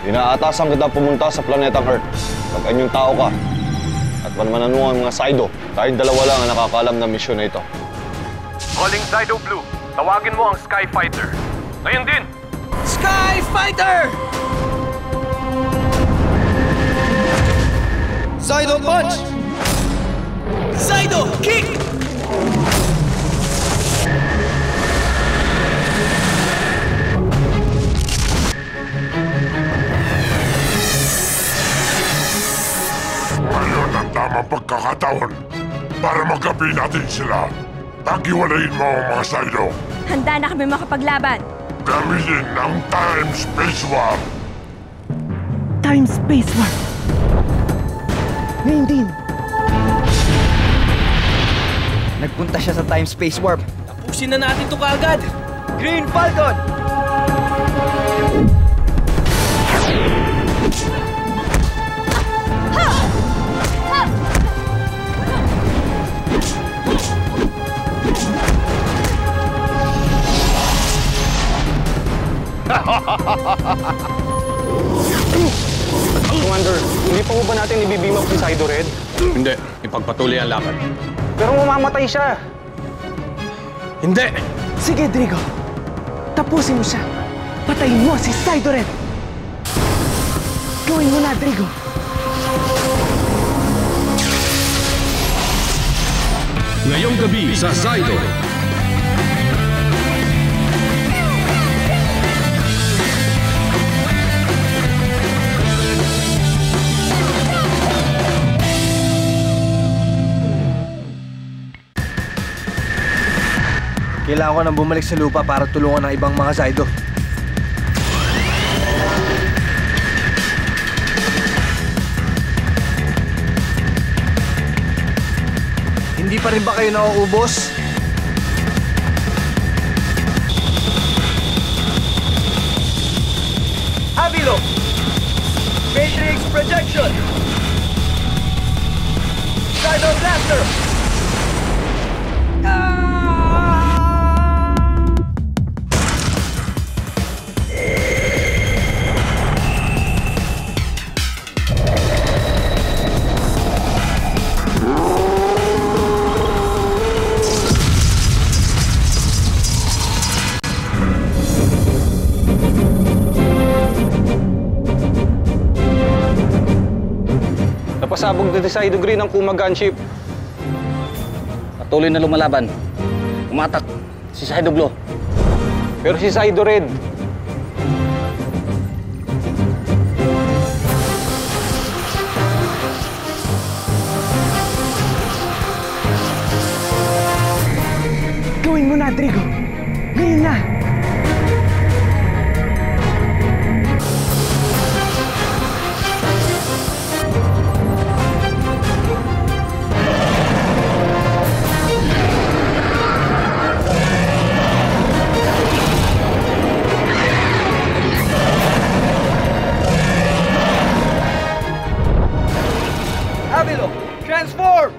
Inaatasan kita pumunta sa planetang Earth. Pag-anyong tao ka. At manmanan mo ang mga Zydo. Tayong dalawa lang ang nakakaalam ng misyon na ito. Calling Zydo Blue. Tawagin mo ang Skyfighter. Ngayon din! Skyfighter! Zydo Punch! Zydo Kick! Ngayon ang tamang pagkakataon para magabi natin sila. Paghiwalayin mo ang mga Zydo. Handa na kami makapaglaban. Gamitin ang Time-Space Warp. Time-Space Warp. Ngayon din. Nagpunta siya sa Time-Space Warp. Tapusin na natin ito kaagad! Green Falcon! Commander, hindi pa mo ba natin ibibim up si Zydo Red? Hindi. Ipagpatuloy ang laban. Pero mamamatay siya. Hindi! Sige, Drigo. Tapusin mo siya. Patayin mo si Zydo Red. Gawin mo na, Drigo. Ngayong gabi sa Zydo. Kailangan ko nang bumalik sa lupa para tulungan ang ibang mga Zydo. Hindi pa rin ba kayo nauubos? Avilo! Matrix Projection! Zydo Blaster! Napasabog na si Zydo Green ang Kuma gunship. Patuloy na lumalaban. Umatak si Zydo Blue. Pero si Zydo Red, Gawin mo na, Drigo. Ngayon na. Avilo! Transform!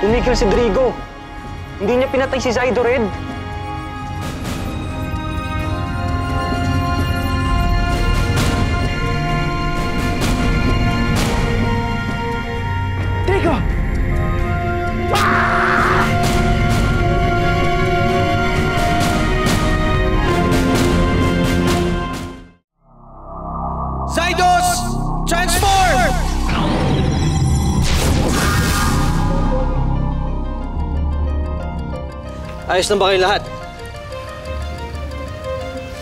Tumigil si Drigo. Hindi niya pinatay si Zydo Red. Drigo! Zydos! Transform! Ayos na ba kayo lahat?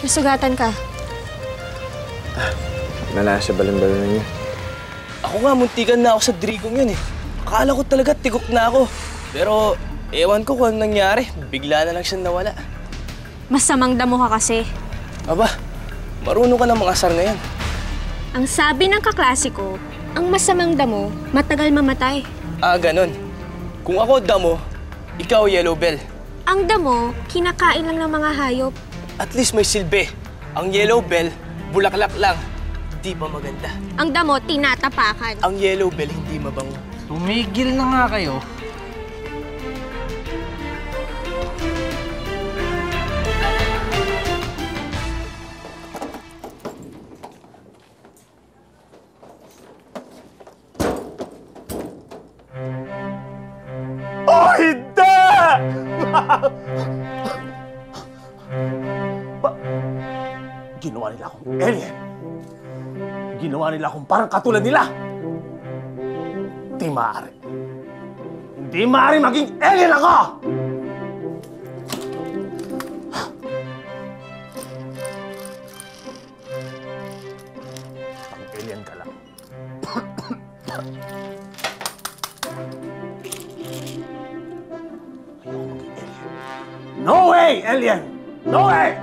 Nasugatan ka. Nala sa balon-balon niya. Ako nga, muntikan na ako sa Drigong yun eh. Akala ko talaga tigok na ako. Pero, ewan ko kung anong nangyari. Bigla na lang siya nawala. Masamang damo ka kasi. Aba, marunong ka ng mga asar na yan. Ang sabi ng kaklase ko, ang masamang damo, matagal mamatay. Ah, ganun. Kung ako damo, ikaw Yellow Bell. Ang damo, kinakain lang ng mga hayop. At least may silbi. Ang Yellow Bell, bulaklak lang. Di pa maganda. Ang damo, tinatapakan. Ang Yellow Bell, hindi mabango. Tumigil na nga kayo. Oh, hindi! Ginawa nila akong alien. Ginawa nila akong parang katulad nila. Hindi maaari. Hindi maaari maging alien ako! Pang alien ka lang. No way, alien! No way!